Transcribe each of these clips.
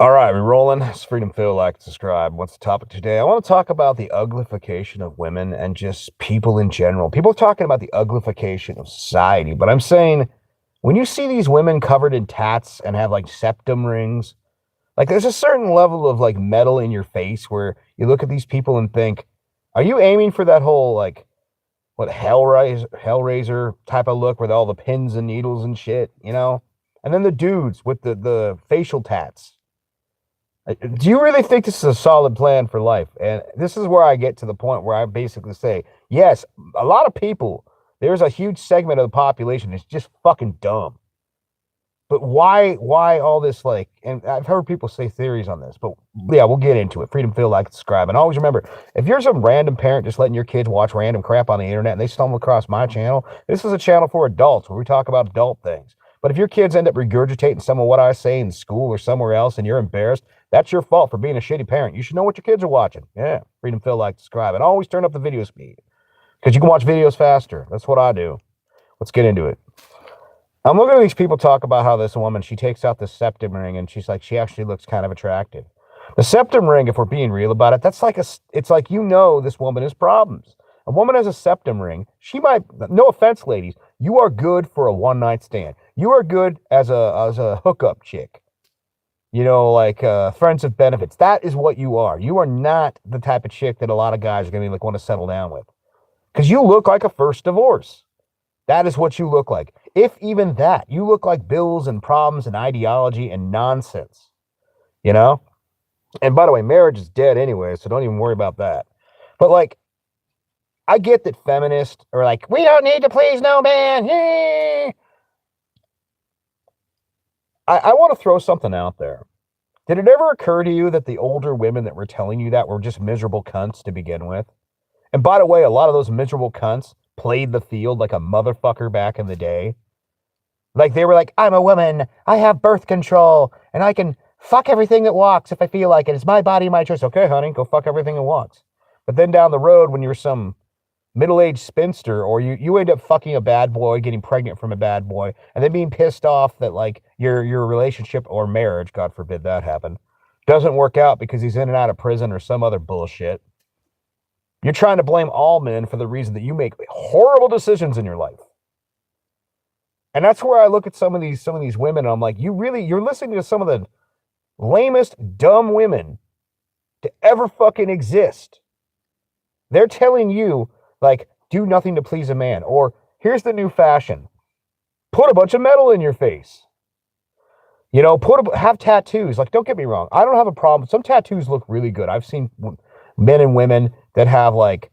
All right, we're rolling. It's Freedom Feel, like, subscribe. What's the topic today? I want to talk about the uglification of women and just people in general. People are talking about the uglification of society, but I'm saying when you see these women covered in tats and have like septum rings, like there's a certain level of like metal in your face where you look at these people and think, are you aiming for that whole like what Hellraiser type of look with all the pins and needles and shit, you know? And then the dudes with the facial tats. Do you really think this is a solid plan for life? And this is where I get to the point where I basically say, yes, a lot of people, there's a huge segment of the population that's just fucking dumb. But why all this like, and I've heard people say theories on this, but yeah, we'll get into it. Freedom Feel, like, subscribe. And always remember, if you're some random parent just letting your kids watch random crap on the internet and they stumble across my channel, this is a channel for adults where we talk about adult things. But if your kids end up regurgitating some of what I say in school or somewhere else and you're embarrassed, that's your fault for being a shitty parent. You should know what your kids are watching. Yeah, Freedom Feel, like, subscribe. And always turn up the video speed because you can watch videos faster. That's what I do. Let's get into it. I'm looking at these people talk about how this woman, she takes out the septum ring and she's like, she actually looks kind of attractive. The septum ring, if we're being real about it, that's like it's like, this woman has problems. A woman has a septum ring. She might, no offense, ladies, you are good for a one night stand. You are good as a hookup chick. You know, like friends of benefits. That is what you are. You are not the type of chick that a lot of guys are going to like want to settle down with. Because you look like a first divorce. That is what you look like. If even that, you look like bills and problems and ideology and nonsense, you know? And by the way, marriage is dead anyway, so don't even worry about that. But like, I get that feminists are like, we don't need to please no man. I want to throw something out there. Did it ever occur to you that the older women that were telling you that were just miserable cunts to begin with? And by the way, a lot of those miserable cunts played the field like a motherfucker back in the day. Like they were like, I'm a woman, I have birth control, and I can fuck everything that walks if I feel like it. It's my body, my choice. Okay, honey, go fuck everything that walks. But then down the road, when you're some middle-aged spinster, or you end up fucking a bad boy, getting pregnant from a bad boy, and then being pissed off that like your relationship or marriage, God forbid that happen, doesn't work out because he's in and out of prison or some other bullshit. You're trying to blame all men for the reason that you make horrible decisions in your life. And that's where I look at some of these women and I'm like, you're listening to some of the lamest, dumb women to ever fucking exist. They're telling you, like, do nothing to please a man. Or here's the new fashion. Put a bunch of metal in your face. You know, have tattoos. Like, don't get me wrong. I don't have a problem. Some tattoos look really good. I've seen men and women that have like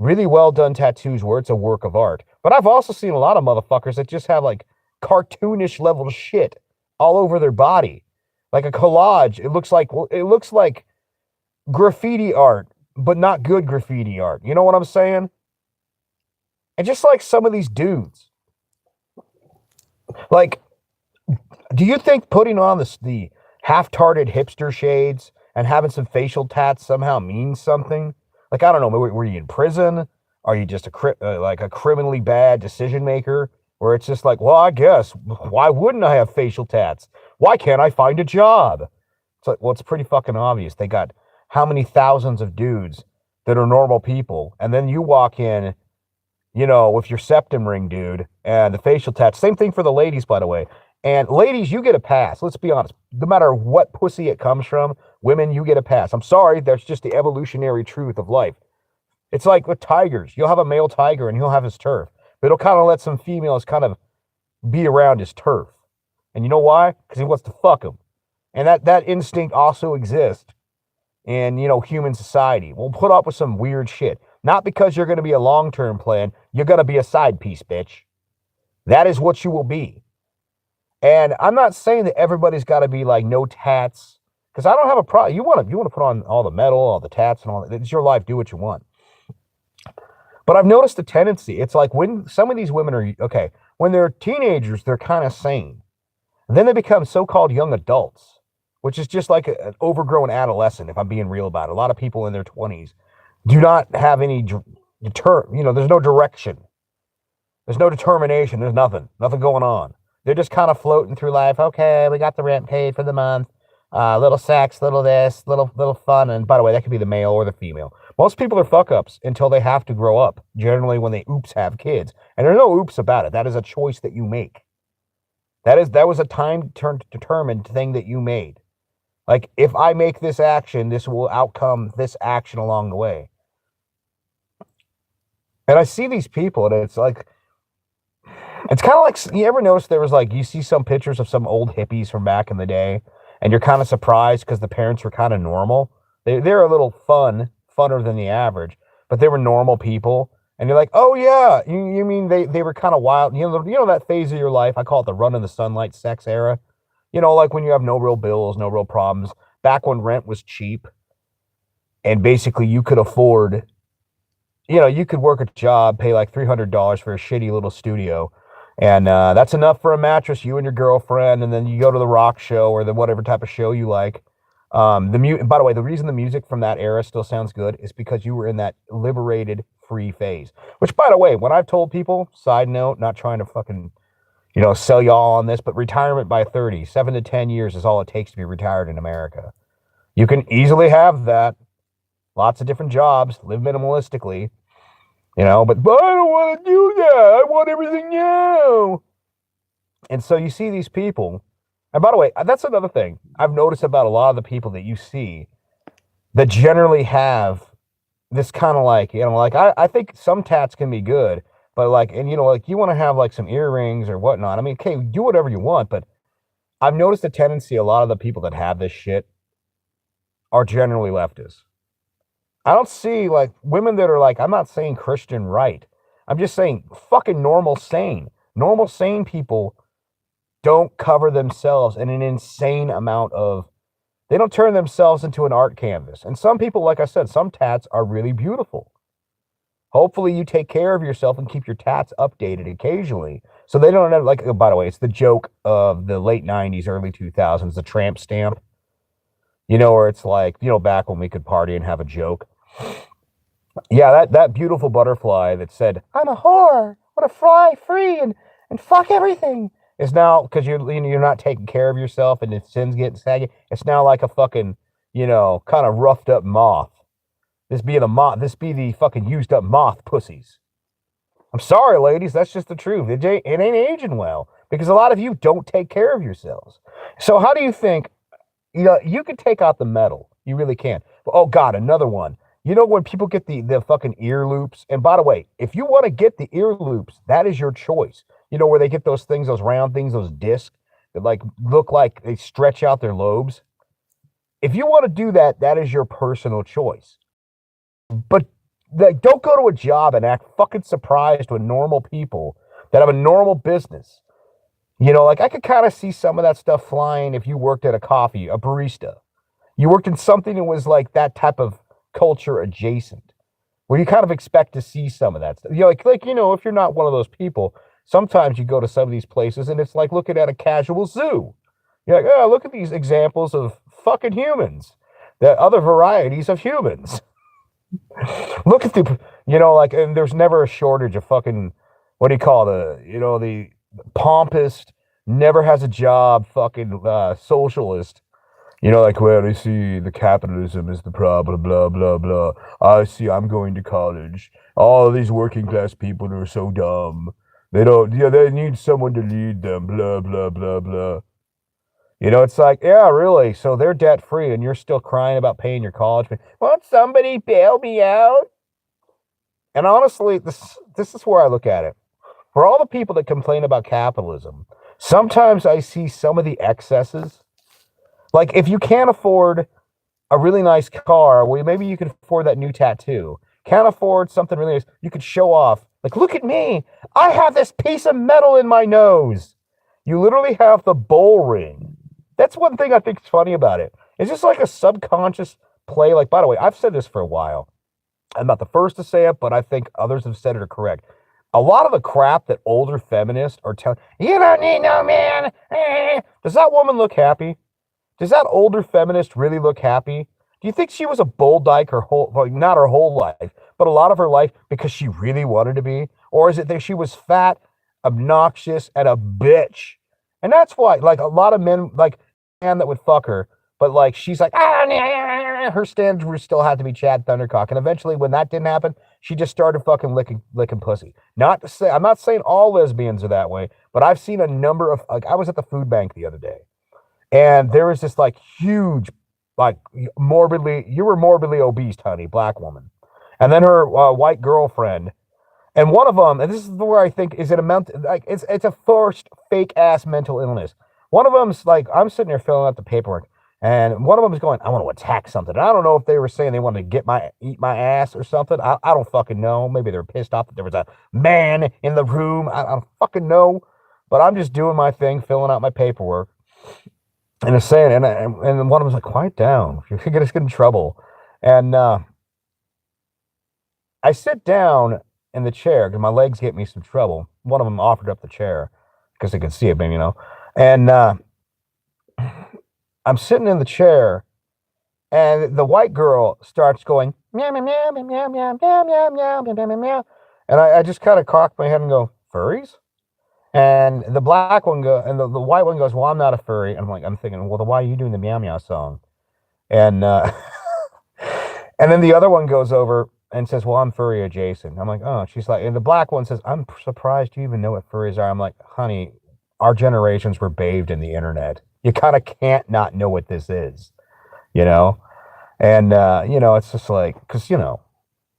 really well done tattoos where it's a work of art. But I've also seen a lot of motherfuckers that just have like cartoonish level shit all over their body. Like a collage. It looks like graffiti art, but not good graffiti art. You know what I'm saying? And just like some of these dudes. Like, do you think putting on the half-tarted hipster shades and having some facial tats somehow means something? Like, I don't know, were you in prison? Are you just like a criminally bad decision maker? Where it's just like, well, I guess, why wouldn't I have facial tats? Why can't I find a job? It's like, well, it's pretty fucking obvious. They got how many thousands of dudes that are normal people, and then you walk in, you know, with your septum ring, dude, and the facial tats. Same thing for the ladies, by the way. And ladies, you get a pass. Let's be honest. No matter what pussy it comes from, women, you get a pass. I'm sorry, that's just the evolutionary truth of life. It's like with tigers. You'll have a male tiger and he'll have his turf. But he'll kind of let some females kind of be around his turf. And you know why? Because he wants to fuck them. And that instinct also exists in, you know, human society. We'll put up with some weird shit. Not because you're going to be a long-term plan. You're going to be a side piece, bitch. That is what you will be. And I'm not saying that everybody's got to be like no tats, because I don't have a problem. You want to put on all the metal, all the tats, and all that. It's your life. Do what you want. But I've noticed a tendency. It's like when some of these women are okay, when they're teenagers, they're kind of sane. And then they become so-called young adults, which is just like an overgrown adolescent. If I'm being real about it, a lot of people in their 20s do not have any there's no direction. There's no determination. There's nothing going on. They're just kind of floating through life. Okay, we got the rent paid for the month. little sex, little this, little fun. And by the way, that could be the male or the female. Most people are fuck ups until they have to grow up. Generally, when they oops have kids, and there's no oops about it. That is a choice that you make. That was a time determined thing that you made. Like, if I make this action, this will outcome this action along the way. And I see these people, and it's like, it's kind of like, you ever notice there was like, you see some pictures of some old hippies from back in the day, and you're kind of surprised because the parents were kind of normal. They're a little funner than the average, but they were normal people. And you're like, oh yeah, you mean they were kind of wild. You know that phase of your life, I call it the run in the sunlight sex era. You know, like when you have no real bills, no real problems. Back when rent was cheap, and basically you could afford, you could work a job, pay like $300 for a shitty little studio, and that's enough for a mattress, you and your girlfriend, and then you go to the rock show or the whatever type of show you like. By the way, the reason the music from that era still sounds good is because you were in that liberated, free phase. Which, by the way, when I've told people, side note, not trying to fucking, sell y'all on this, but retirement by 30, 7 to 10 years is all it takes to be retired in America. You can easily have that. Lots of different jobs, live minimalistically, but I don't want to do that. I want everything now. And so you see these people. And by the way, that's another thing I've noticed about a lot of the people that you see that generally have this kind of like, I think some tats can be good, but like, and like you want to have like some earrings or whatnot. I mean, okay, do whatever you want, but I've noticed a tendency, a lot of the people that have this shit are generally leftists. I don't see like women that are like, I'm not saying Christian right. I'm just saying fucking normal sane. Normal sane people don't cover themselves in an insane amount of, they don't turn themselves into an art canvas. And some people, like I said, some tats are really beautiful. Hopefully you take care of yourself and keep your tats updated occasionally. So they don't have, like, oh, by the way, it's the joke of the late 90s, early 2000s, the tramp stamp. Where it's like, back when we could party and have a joke. Yeah, that beautiful butterfly that said, I'm a whore, I want to fly free and fuck everything, is now, because you're not taking care of yourself and the sins getting saggy, it's now like a fucking, kind of roughed up moth. This be the fucking used up moth pussies. I'm sorry, ladies, that's just the truth. It ain't aging well, because a lot of you don't take care of yourselves. So how do you think, you can take out the metal. You really can. Oh God, another one. When people get the fucking ear loops, and by the way, if you want to get the ear loops, that is your choice. Where they get those things, those round things, those discs that like look like they stretch out their lobes. If you want to do that, that is your personal choice. But like, don't go to a job and act fucking surprised with normal people that have a normal business. Like I could kind of see some of that stuff flying if you worked at a barista. You worked in something that was like that type of culture adjacent, where you kind of expect to see some of that stuff. If you're not one of those people, sometimes you go to some of these places and it's like looking at a casual zoo. You're like, oh, look at these examples of fucking humans, the other varieties of humans. Look at and there's never a shortage of fucking, what do you call the pompous, never has a job, fucking socialist. Well, I see the capitalism is the problem, blah, blah, blah. I see I'm going to college. All these working class people are so dumb. They need someone to lead them, blah, blah, blah, blah. It's like, yeah, really. So they're debt free and you're still crying about paying your college. Won't somebody bail me out? And honestly, this is where I look at it. For all the people that complain about capitalism, sometimes I see some of the excesses. Like, if you can't afford a really nice car, well, maybe you can afford that new tattoo. Can't afford something really nice, you could show off. Like, look at me. I have this piece of metal in my nose. You literally have the bull ring. That's one thing I think is funny about it. It's just like a subconscious play. Like, by the way, I've said this for a while. I'm not the first to say it, but I think others have said it are correct. A lot of the crap that older feminists are telling, you don't need no man. Does that woman look happy? Does that older feminist really look happy? Do you think she was a bull dyke not her whole life, but a lot of her life because she really wanted to be? Or is it that she was fat, obnoxious, and a bitch? And that's why, like, a lot of men, like, a man that would fuck her, But like she's like, her standards were still had to be Chad Thundercock. And eventually when that didn't happen, she just started fucking licking pussy. Not to say I'm not saying all lesbians are that way, but I've seen a number of like I was at the food bank the other day, and there was this like huge, like you were morbidly obese, honey, black woman. And then her white girlfriend. And one of them, and this is where I think is it a mental, like it's a forced fake ass mental illness. One of them's like I'm sitting there filling out the paperwork, and one of them is going, I want to attack something. And I don't know if they were saying they wanted to eat my ass or something. I don't fucking know. Maybe they were pissed off that there was a man in the room. I don't fucking know. But I'm just doing my thing, filling out my paperwork, and it's saying, and one of them's like, quiet down, you're gonna get us in trouble. And I sit down in the chair because my legs get me some trouble. One of them offered up the chair because they could see it, you know. And I'm sitting in the chair, and the white girl starts going meow meow meow meow meow meow meow meow meow meow meow meow, and I just kind of cock my head and go, furries? And the black one and the white one goes, well, I'm not a furry. And I'm thinking, well, then why are you doing the meow meow song? And and then the other one goes over and says, well, I'm furry adjacent. I'm like, oh, she's like, and the black one says, I'm surprised you even know what furries are. I'm like, honey, our generations were bathed in the internet. You kind of can't not know what this is, you know? And, you know, it's just like, because, you know,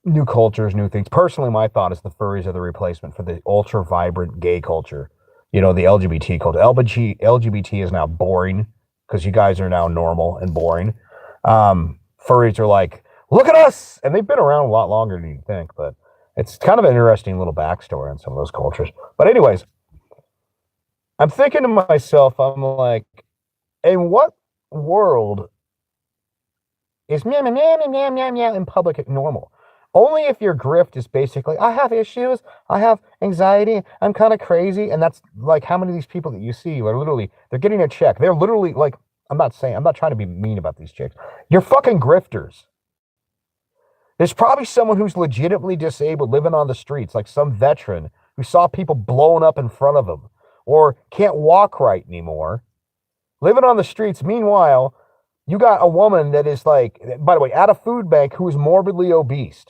new cultures, new things. Personally, my thought is the furries are the replacement for the ultra vibrant gay culture. You know, the LGBT culture. LGBT is now boring because you guys are now normal and boring. Furries are like, look at us! And they've been around a lot longer than you think, but it's kind of an interesting little backstory on some of those cultures. But anyways, I'm thinking to myself, I'm like, in what world is meow, meow, meow, meow, meow, meow in public normal? Only if your grift is basically, I have issues, I have anxiety, I'm kind of crazy, and that's like how many of these people that you see are literally, they're getting a check. They're literally like, I'm not trying to be mean about these chicks. You're fucking grifters. There's probably someone who's legitimately disabled living on the streets, like some veteran who saw people blowing up in front of him or can't walk right anymore, living on the streets. Meanwhile, you got a woman that is like, by the way, at a food bank who is morbidly obese.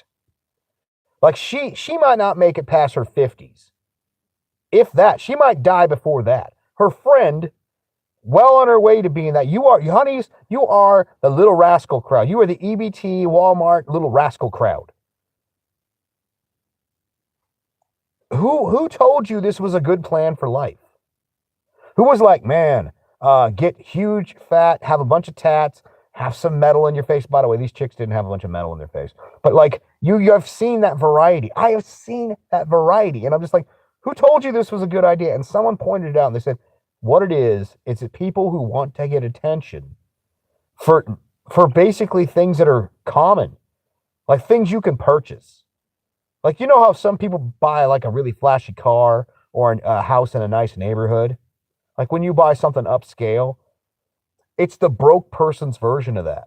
Like she might not make it past her 50s. If that, she might die before that. Her friend, well on her way to being that. You honeys, you are the little rascal crowd. You are the EBT, Walmart, little rascal crowd. Who told you this was a good plan for life? Who was like, man, get huge, fat, have a bunch of tats, have some metal in your face. By the way, these chicks didn't have a bunch of metal in their face. But like, you have seen that variety. I have seen that variety. And I'm just like, who told you this was a good idea? And someone pointed it out and they said, what it is that people who want to get attention for basically things that are common, like things you can purchase. Like, you know how some people buy like a really flashy car or a house in a nice neighborhood? Like when you buy something upscale, it's the broke person's version of that.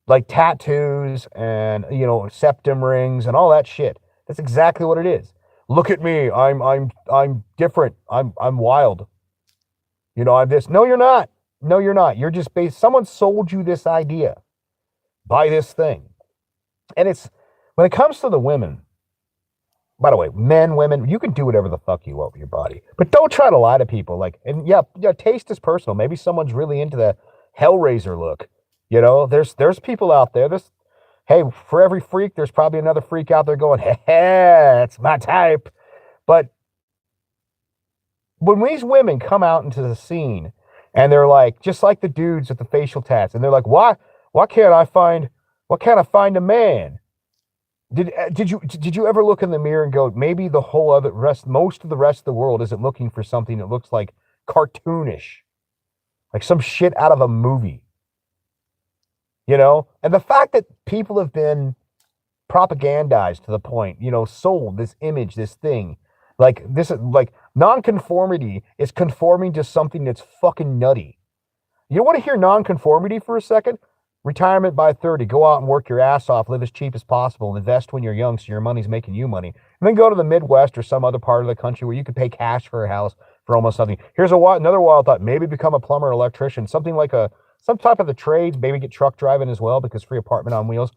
Like tattoos and, you know, septum rings and all that shit. That's exactly what it is. Look at me. I'm different. I'm wild. You know, I'm this. No, you're not. No, you're not. You're just someone sold you this idea. Buy this thing. And it's, when it comes to the women, by the way, men, women, you can do whatever the fuck you want with your body. But don't try to lie to people. Like, and yeah, taste is personal. Maybe someone's really into the Hellraiser look. You know, there's people out there. Hey, for every freak, there's probably another freak out there going, hey, that's my type. But when these women come out into the scene and they're like, just like the dudes with the facial tats, and they're like, why can't I find a man? Did you ever look in the mirror and go, maybe most of the rest of the world isn't looking for something that looks like cartoonish, like some shit out of a movie, you know? And the fact that people have been propagandized to the point, you know, sold this image, this thing, like this, like nonconformity is conforming to something that's fucking nutty. You want to hear nonconformity for a second? Retirement by 30, go out and work your ass off, live as cheap as possible, and invest when you're young so your money's making you money. And then go to the Midwest or some other part of the country where you could pay cash for a house for almost nothing. Here's another wild thought. Maybe become a plumber or electrician, something like some type of the trades, maybe get truck driving as well because free apartment on wheels.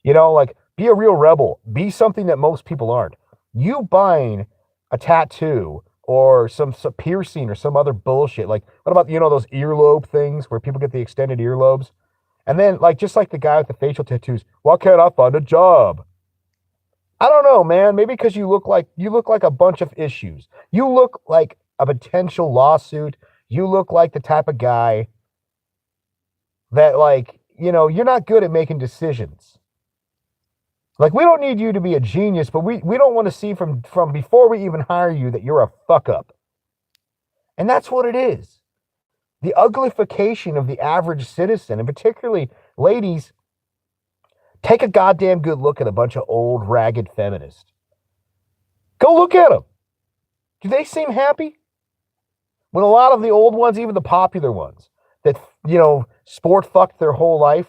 You know, like be a real rebel. Be something that most people aren't. You buying a tattoo or some piercing or some other bullshit. Like, what about, you know, those earlobe things where people get the extended earlobes? And then, like, just like the guy with the facial tattoos, why can't I find a job? I don't know, man. Maybe because you look like a bunch of issues. You look like a potential lawsuit. You look like the type of guy that, like, you know, you're not good at making decisions. Like, we don't need you to be a genius, but we don't want to see from before we even hire you that you're a fuck up. And that's what it is. The uglification of the average citizen, and particularly ladies, take a goddamn good look at a bunch of old, ragged feminists. Go look at them. Do they seem happy? When a lot of the old ones, even the popular ones, that, you know, sport fucked their whole life,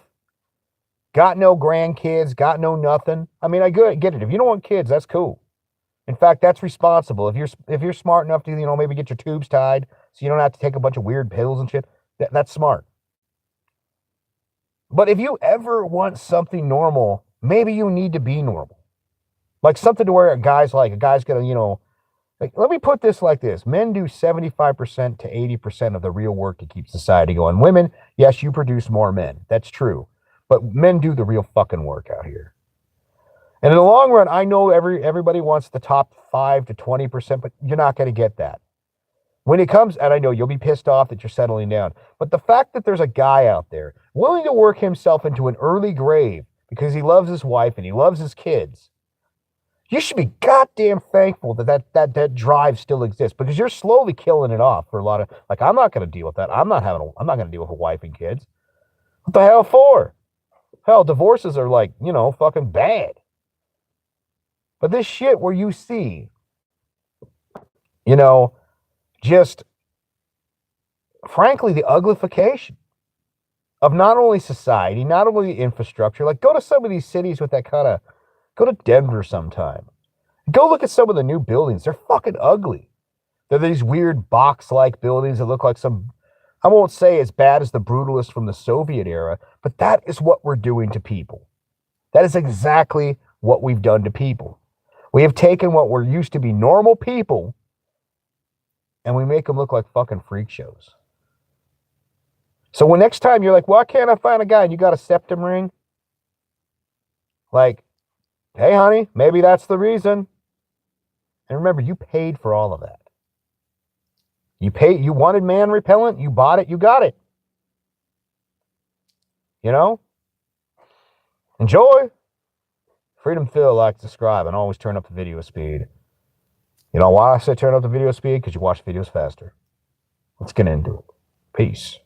got no grandkids, got no nothing. I mean, I get it. If you don't want kids, that's cool. In fact, that's responsible. If you're smart enough to, you know, maybe get your tubes tied so you don't have to take a bunch of weird pills and shit, that's smart. But if you ever want something normal, maybe you need to be normal. Like something to where a guy's gonna, you know, like, let me put this like this. Men do 75% to 80% of the real work to keep society going. Women, yes, you produce more men. That's true. But men do the real fucking work out here. And in the long run, I know everybody wants the top 5 to 20%, but you're not going to get that. When it comes, and I know you'll be pissed off that you're settling down, but the fact that there's a guy out there willing to work himself into an early grave because he loves his wife and he loves his kids, you should be goddamn thankful that drive still exists, because you're slowly killing it off for a lot of, like, I'm not going to deal with that. I'm not going to deal with a wife and kids. What the hell for? Hell, divorces are, like, you know, fucking bad. But this shit where you see, you know, just frankly the uglification of not only society, not only the infrastructure. Like, go to some of these cities with that kind of, go to Denver sometime. Go look at some of the new buildings. They're fucking ugly. They're these weird box-like buildings that look like some, I won't say as bad as the brutalists from the Soviet era, but that is what we're doing to people. That is exactly what we've done to people. We have taken what were used to be normal people and we make them look like fucking freak shows. So when next time you're like, why can't I find a guy and you got a septum ring? Like, hey, honey, maybe that's the reason. And remember, you paid for all of that. You wanted man repellent, you bought it, you got it. You know? Enjoy. Freedom Phil, like, subscribe, and always turn up the video speed. You know why I say turn up the video speed? Because you watch videos faster. Let's get into it. Peace.